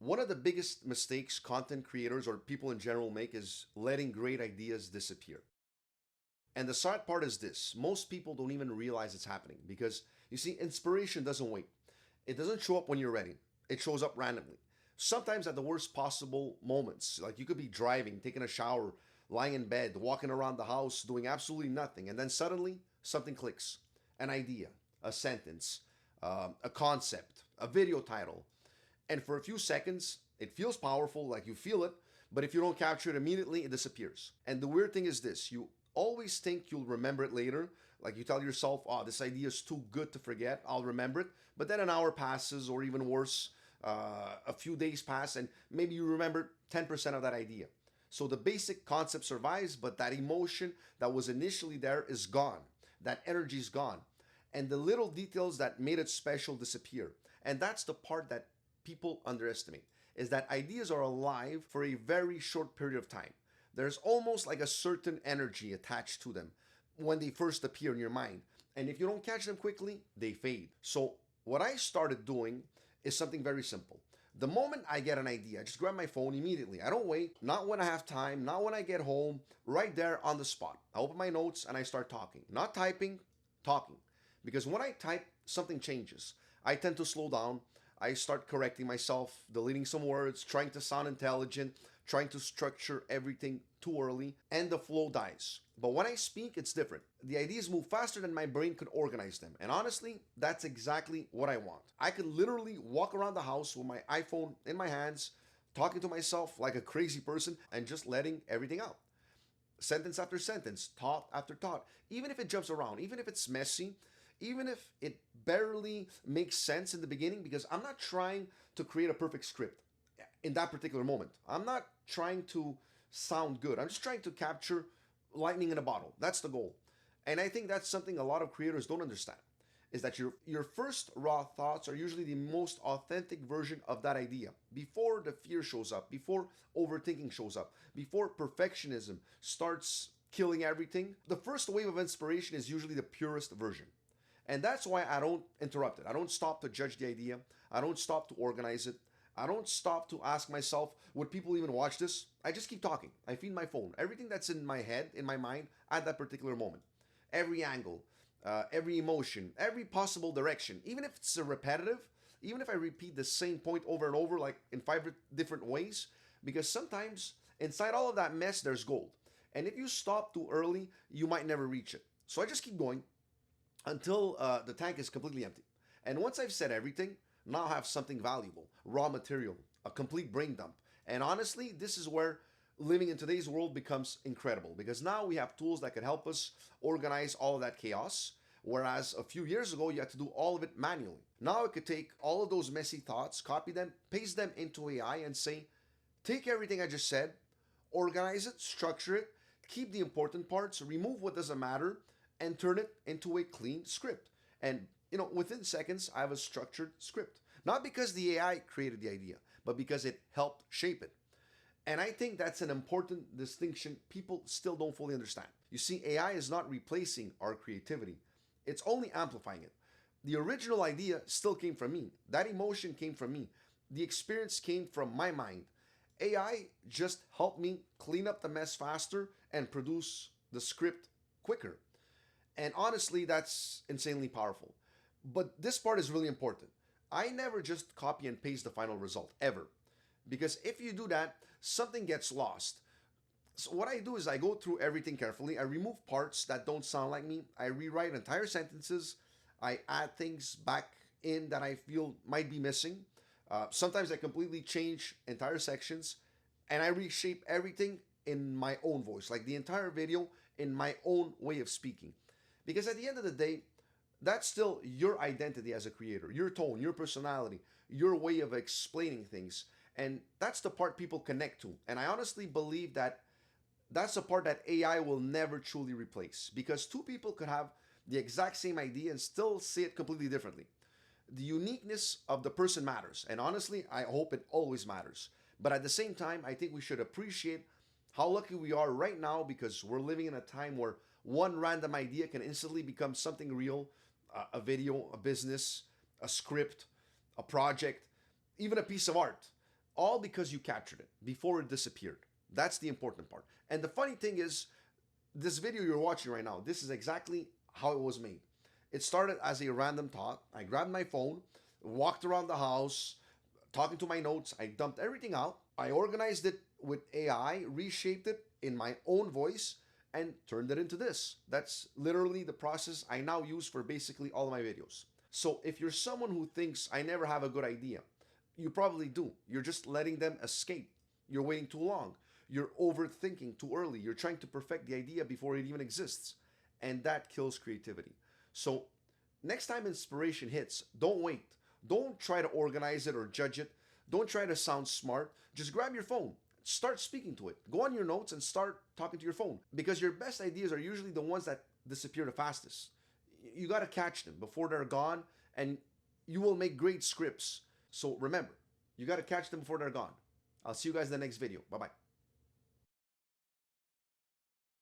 One of the biggest mistakes content creators or people in general make is letting great ideas disappear. And the sad part is this: most people don't even realize it's happening because you see, inspiration doesn't wait. It doesn't show up when you're ready, it shows up randomly. Sometimes at the worst possible moments. Like you could be driving, taking a shower, lying in bed, walking around the house, doing absolutely nothing. And then suddenly something clicks: an idea, a sentence, a concept, a video title. And for a few seconds, it feels powerful, like you feel it, but if you don't capture it immediately, it disappears. And the weird thing is this: you always think you'll remember it later. Like you tell yourself, oh, this idea is too good to forget, I'll remember it. But then an hour passes, or even worse, a few days pass, and maybe you remember 10% of that idea. So the basic concept survives, but that emotion that was initially there is gone. That energy is gone. And the little details that made it special disappear. And that's the part that people underestimate, is that ideas are alive for a very short period of time. There's almost like a certain energy attached to them when they first appear in your mind. And if you don't catch them quickly, they fade. So what I started doing is something very simple. The moment I get an idea, I just grab my phone immediately. I don't wait, not when I have time, not when I get home, right there on the spot. I open my notes and I start talking. Not typing, talking. Because when I type, something changes. I tend to slow down. I start correcting myself, deleting some words, trying to sound intelligent, trying to structure everything too early, and the flow dies. But when I speak, it's different. The ideas move faster than my brain could organize them. And honestly, that's exactly what I want. I could literally walk around the house with my iPhone in my hands, talking to myself like a crazy person, and just letting everything out. Sentence after sentence, thought after thought, even if it jumps around, even if it's messy, even if it barely makes sense in the beginning, because I'm not trying to create a perfect script in that particular moment. I'm not trying to sound good. I'm just trying to capture lightning in a bottle. That's the goal. And I think that's something a lot of creators don't understand, is that your first raw thoughts are usually the most authentic version of that idea. Before the fear shows up, before overthinking shows up, before perfectionism starts killing everything, the first wave of inspiration is usually the purest version. And that's why I don't interrupt it. I don't stop to judge the idea. I don't stop to organize it. I don't stop to ask myself, would people even watch this? I just keep talking. I feed my phone. Everything that's in my head, in my mind, at that particular moment. Every angle, every emotion, every possible direction. Even if it's a repetitive, even if I repeat the same point over and over, like in five different ways, because sometimes inside all of that mess, there's gold. And if you stop too early, you might never reach it. So I just keep going until the tank is completely empty. And once I've said everything, now I have something valuable, raw material, a complete brain dump. And honestly, this is where living in today's world becomes incredible, because now we have tools that can help us organize all of that chaos. Whereas a few years ago, you had to do all of it manually. Now I could take all of those messy thoughts, copy them, paste them into AI, and say, take everything I just said, organize it, structure it, keep the important parts, remove what doesn't matter, and turn it into a clean script. And within seconds, I have a structured script. Not because the AI created the idea, but because it helped shape it. And I think that's an important distinction people still don't fully understand. You see, AI is not replacing our creativity, it's only amplifying it. The original idea still came from me. That emotion came from me. The experience came from my mind. AI just helped me clean up the mess faster and produce the script quicker. And honestly, that's insanely powerful. But this part is really important. I never just copy and paste the final result, ever. Because if you do that, something gets lost. So what I do is I go through everything carefully. I remove parts that don't sound like me. I rewrite entire sentences. I add things back in that I feel might be missing. Sometimes I completely change entire sections, and I reshape everything in my own voice, like the entire video in my own way of speaking. Because at the end of the day, that's still your identity as a creator, your tone, your personality, your way of explaining things. And that's the part people connect to. And I honestly believe that that's the part that AI will never truly replace, because two people could have the exact same idea and still see it completely differently. The uniqueness of the person matters. And honestly, I hope it always matters. But at the same time, I think we should appreciate how lucky we are right now, because we're living in a time where one random idea can instantly become something real: a video, a business, a script, a project, even a piece of art, all because you captured it before it disappeared. That's the important part. And the funny thing is, this video you're watching right now, this is exactly how it was made. It started as a random thought. I grabbed my phone, walked around the house, talking to my notes. I dumped everything out. I organized it with AI, reshaped it in my own voice, and turned it into this. That's literally the process I now use for basically all of my videos. So if you're someone who thinks I never have a good idea, you probably do. You're just letting them escape. You're waiting too long. You're overthinking too early. You're trying to perfect the idea before it even exists. And that kills creativity. So next time inspiration hits, don't wait. Don't try to organize it or judge it. Don't try to sound smart. Just grab your phone. Start speaking to it. Go on your notes and start talking to your phone. Because your best ideas are usually the ones that disappear the fastest. You got to catch them before they're gone, and you will make great scripts. So remember, you got to catch them before they're gone. I'll see you guys in the next video. Bye-bye.